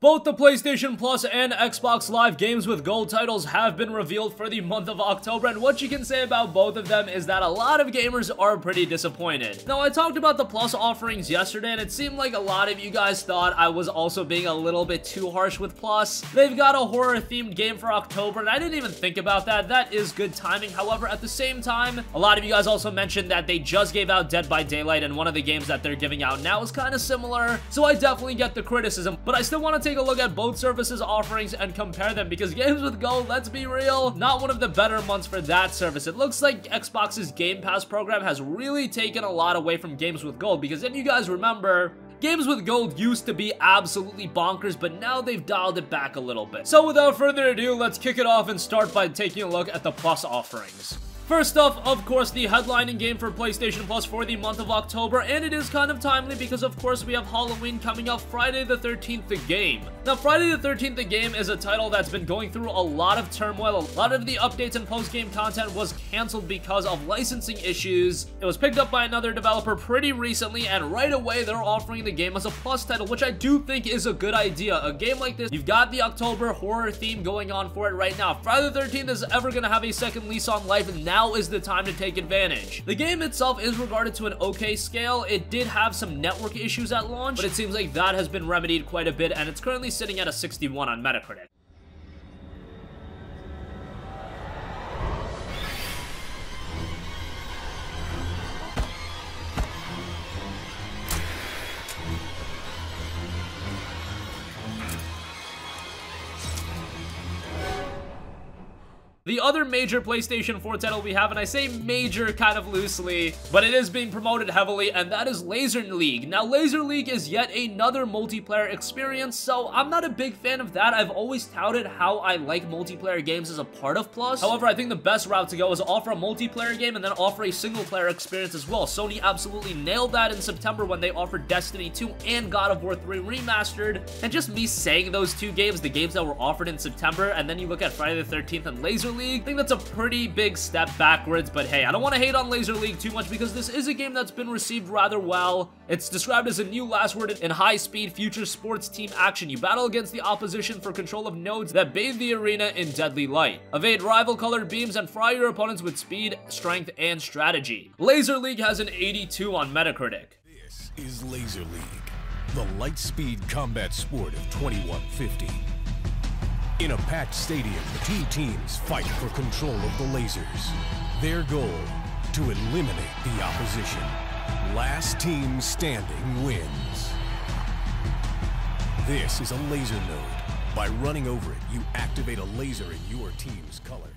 Both the PlayStation Plus and Xbox Live Games with Gold titles have been revealed for the month of October, and what you can say about both of them is that a lot of gamers are pretty disappointed. Now, I talked about the Plus offerings yesterday, and it seemed like a lot of you guys thought I was also being a little bit too harsh with Plus. They've got a horror-themed game for October, and I didn't even think about that. That is good timing. However, at the same time, a lot of you guys also mentioned that they just gave out Dead by Daylight, and one of the games that they're giving out now is kind of similar, so I definitely get the criticism, but I still want to take a look at both services' offerings and compare them, because Games with Gold, let's be real, not one of the better months for that service. It looks like Xbox's Game Pass program has really taken a lot away from Games with Gold, because if you guys remember, Games with Gold used to be absolutely bonkers, but now they've dialed it back a little bit. So without further ado, let's kick it off and start by taking a look at the Plus offerings. First up, of course, the headlining game for PlayStation Plus for the month of October, and it is kind of timely because, of course, we have Halloween coming up, Friday the 13th The Game. Now, Friday the 13th The Game is a title that's been going through a lot of turmoil. A lot of the updates and post-game content was canceled because of licensing issues. It was picked up by another developer pretty recently, and right away, they're offering the game as a Plus title, which I do think is a good idea. A game like this, you've got the October horror theme going on for it right now. If Friday the 13th is ever going to have a second lease on life, and now is the time to take advantage. The game itself is regarded to an okay scale. It did have some network issues at launch, but it seems like that has been remedied quite a bit, and it's currently sitting at a 61 on Metacritic. The other major PlayStation 4 title we have, and I say major kind of loosely, but it is being promoted heavily, and that is Laser League. Now, Laser League is yet another multiplayer experience, so I'm not a big fan of that. I've always touted how I like multiplayer games as a part of Plus. However, I think the best route to go is offer a multiplayer game and then offer a single-player experience as well. Sony absolutely nailed that in September when they offered Destiny 2 and God of War 3 Remastered, and just me saying those two games, the games that were offered in September, and then you look at Friday the 13th and Laser League, I think that's a pretty big step backwards, but hey, I don't want to hate on Laser League too much because this is a game that's been received rather well. It's described as a new last word in high-speed future sports team action. You battle against the opposition for control of nodes that bathe the arena in deadly light. Evade rival-colored beams and fry your opponents with speed, strength, and strategy. Laser League has an 82 on Metacritic. This is Laser League, the light-speed combat sport of 2150. In a packed stadium, the two teams fight for control of the lasers. Their goal, to eliminate the opposition. Last team standing wins. This is a laser node. By running over it, you activate a laser in your team's color.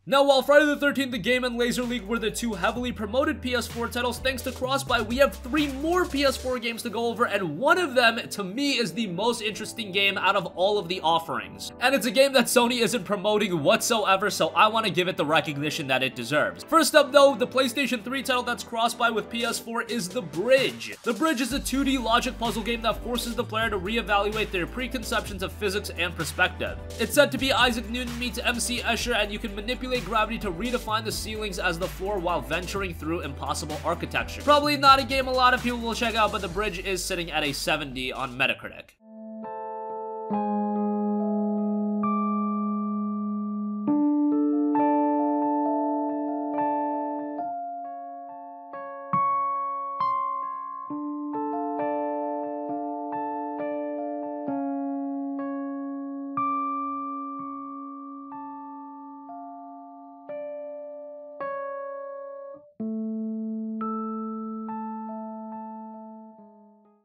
Now, while Friday the 13th The Game and Laser League were the two heavily promoted PS4 titles, thanks to cross-buy, we have 3 more PS4 games to go over, and one of them, to me, is the most interesting game out of all of the offerings. And it's a game that Sony isn't promoting whatsoever, so I want to give it the recognition that it deserves. First up, though, the PlayStation 3 title that's cross-buy with PS4 is The Bridge. The Bridge is a 2D logic puzzle game that forces the player to reevaluate their preconceptions of physics and perspective. It's said to be Isaac Newton meets MC Escher, and you can manipulate gravity to redefine the ceilings as the floor while venturing through impossible architecture. Probably not a game a lot of people will check out, but The Bridge is sitting at a 70 on Metacritic.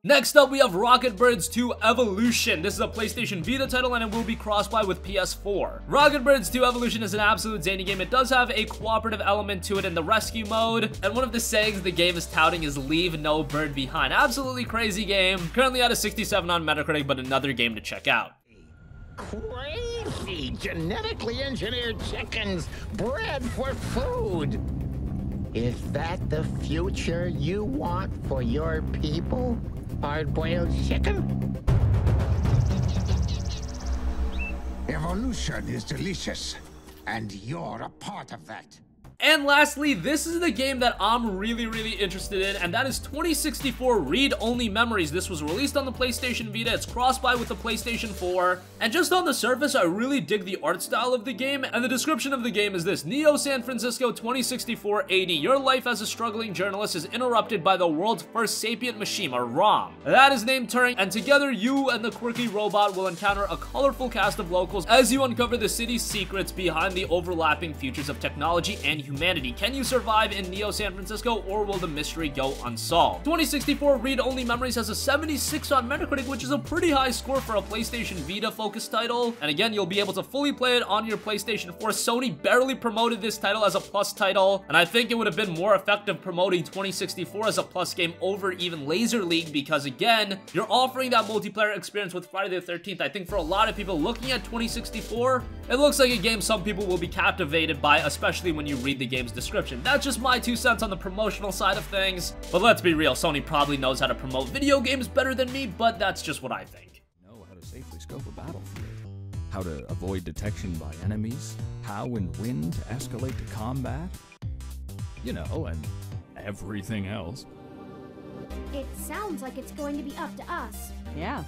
Next up, we have Rocket Birds 2 Evolution. This is a PlayStation Vita title, and it will be cross-buy with PS4. Rocket Birds 2 Evolution is an absolute zany game. It does have a cooperative element to it in the rescue mode, and one of the sayings the game is touting is "leave no bird behind." Absolutely crazy game. Currently at a 67 on Metacritic, but another game to check out. Crazy genetically engineered chickens bred for food. Is that the future you want for your people? Hard-boiled chicken? Evolution is delicious, and you're a part of that. And lastly, this is the game that I'm really interested in, and that is 2064 Read-Only Memories. This was released on the PlayStation Vita, it's cross-buy with the PlayStation 4, and just on the surface, I really dig the art style of the game, and the description of the game is this: Neo San Francisco 2064 AD. Your life as a struggling journalist is interrupted by the world's first sapient machine, or ROM. That is named Turing, and together you and the quirky robot will encounter a colorful cast of locals as you uncover the city's secrets behind the overlapping futures of technology and humanity. Can you survive in Neo San Francisco, or will the mystery go unsolved? 2064 Read-Only Memories has a 76 on Metacritic, which is a pretty high score for a PlayStation Vita-focused title. And again, you'll be able to fully play it on your PlayStation 4. Sony barely promoted this title as a Plus title, and I think it would have been more effective promoting 2064 as a Plus game over even Laser League, because again, you're offering that multiplayer experience with Friday the 13th. I think for a lot of people looking at 2064, it looks like a game some people will be captivated by, especially when you read the game's description. That's just my 2 cents on the promotional side of things, but let's be real, Sony probably knows how to promote video games better than me, but that's just what I think. Know how to safely scope a battlefield, how to avoid detection by enemies, how and when to escalate to combat, you know, and everything else. It sounds like it's going to be up to us. Yeah.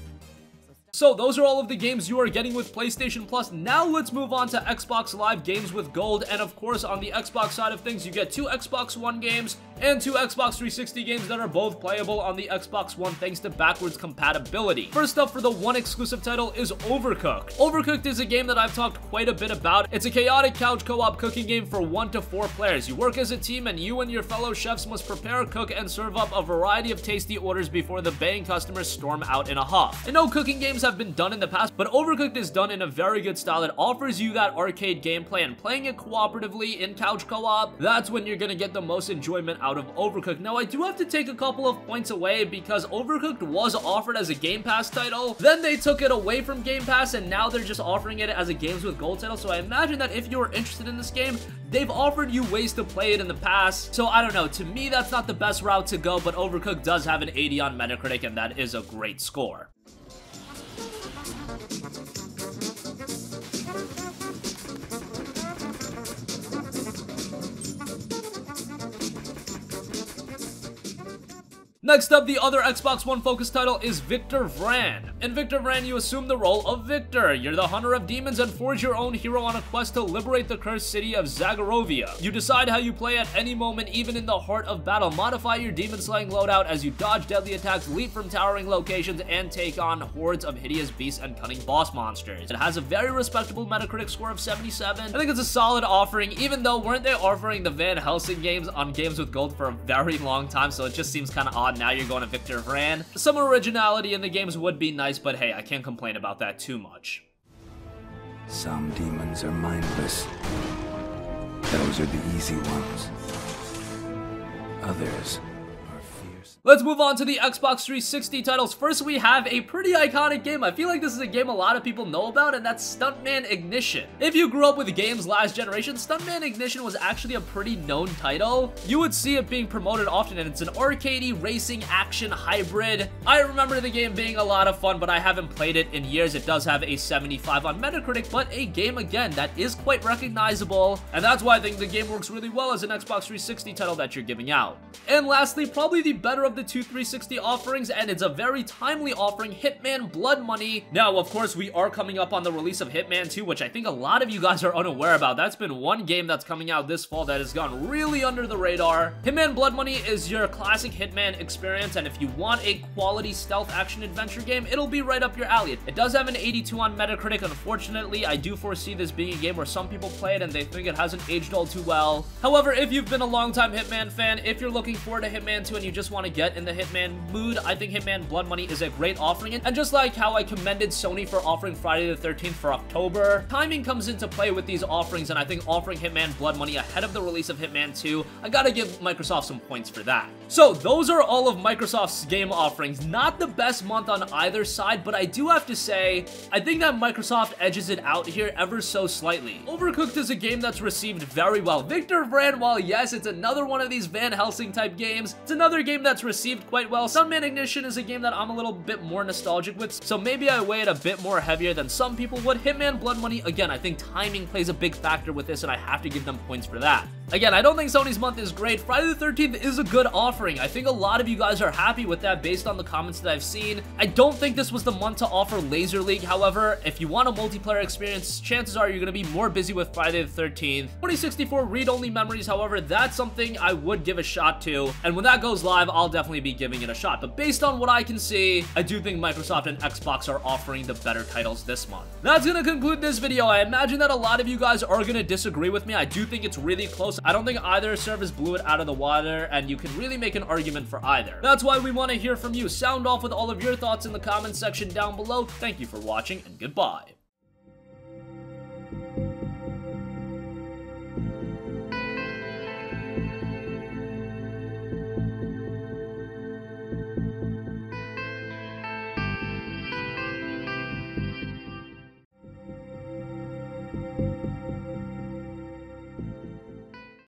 So those are all of the games you are getting with PlayStation Plus. Now let's move on to Xbox Live Games with Gold, and of course on the Xbox side of things, you get 2 Xbox One games and 2 Xbox 360 games that are both playable on the Xbox One thanks to backwards compatibility. First up for the One exclusive title is Overcooked. Overcooked is a game that I've talked quite a bit about. It's a chaotic couch co-op cooking game for 1 to 4 players. You work as a team, and you and your fellow chefs must prepare, cook, and serve up a variety of tasty orders before the baying customers storm out in a huff. I know cooking games have been done in the past, but Overcooked is done in a very good style. It offers you that arcade gameplay, and playing it cooperatively in couch co-op, that's when you're gonna get the most enjoyment out of Overcooked. Now, I do have to take a couple of points away because Overcooked was offered as a Game Pass title, then they took it away from Game Pass, and now they're just offering it as a Games with Gold title. So I imagine that if you're interested in this game, they've offered you ways to play it in the past. So I don't know, to me that's not the best route to go, but Overcooked does have an 80 on Metacritic, and that is a great score. Next up, the other Xbox One focused title is Victor Vran. In Victor Vran, you assume the role of Victor. You're the hunter of demons and forge your own hero on a quest to liberate the cursed city of Zagarovia. You decide how you play at any moment, even in the heart of battle. Modify your demon-slaying loadout as you dodge deadly attacks, leap from towering locations, and take on hordes of hideous beasts and cunning boss monsters. It has a very respectable Metacritic score of 77. I think it's a solid offering, even though weren't they offering the Van Helsing games on Games with Gold for a very long time, so it just seems kind of odd now you're going to Victor Vran. Some originality in the games would be nice, but hey, I can't complain about that too much. Some demons are mindless. Those are the easy ones. Others are fierce. Let's move on to the Xbox 360 titles. First, we have a pretty iconic game. I feel like this is a game a lot of people know about, and that's Stuntman Ignition. If you grew up with games last generation, Stuntman Ignition was actually a pretty known title. You would see it being promoted often, and it's an arcadey racing action hybrid. I remember the game being a lot of fun, but I haven't played it in years. It does have a 75 on Metacritic, but a game, again, that is quite recognizable, and that's why I think the game works really well as an Xbox 360 title that you're giving out. And lastly, probably the better of the 2 360 offerings, and it's a very timely offering, Hitman Blood Money. Now, of course, we are coming up on the release of Hitman 2, which I think a lot of you guys are unaware about. That's been one game that's coming out this fall that has gone really under the radar. Hitman Blood Money is your classic Hitman experience, and if you want a quality stealth action adventure game, it'll be right up your alley. It does have an 82 on Metacritic. Unfortunately, I do foresee this being a game where some people play it and they think it hasn't aged all too well. However, if you've been a longtime Hitman fan, if you're looking forward to Hitman 2 and you just want to get in the Hitman mood, I think Hitman Blood Money is a great offering. And just like how I commended Sony for offering Friday the 13th for October, timing comes into play with these offerings, and I think offering Hitman Blood Money ahead of the release of Hitman 2, I gotta give Microsoft some points for that. So those are all of Microsoft's game offerings. Not the best month on either side, but I do have to say, I think that Microsoft edges it out here ever so slightly. Overcooked is a game that's received very well. Victor Vran, while yes, it's another one of these Van Helsing type games, it's another game that's received quite well. Stuntman Ignition is a game that I'm a little bit more nostalgic with, so maybe I weigh it a bit more heavier than some people would. Hitman Blood Money, again, I think timing plays a big factor with this, and I have to give them points for that. Again, I don't think Sony's month is great. Friday the 13th is a good offering. I think a lot of you guys are happy with that based on the comments that I've seen. I don't think this was the month to offer Laser League. However, if you want a multiplayer experience, chances are you're going to be more busy with Friday the 13th. 2064 read-only memories, however, that's something I would give a shot to. And when that goes live, I'll definitely be giving it a shot. But based on what I can see, I do think Microsoft and Xbox are offering the better titles this month. That's going to conclude this video. I imagine that a lot of you guys are going to disagree with me. I do think it's really close. I don't think either service blew it out of the water, and you can really make an argument for either. That's why we want to hear from you. Sound off with all of your thoughts in the comments section down below. Thank you for watching, and goodbye.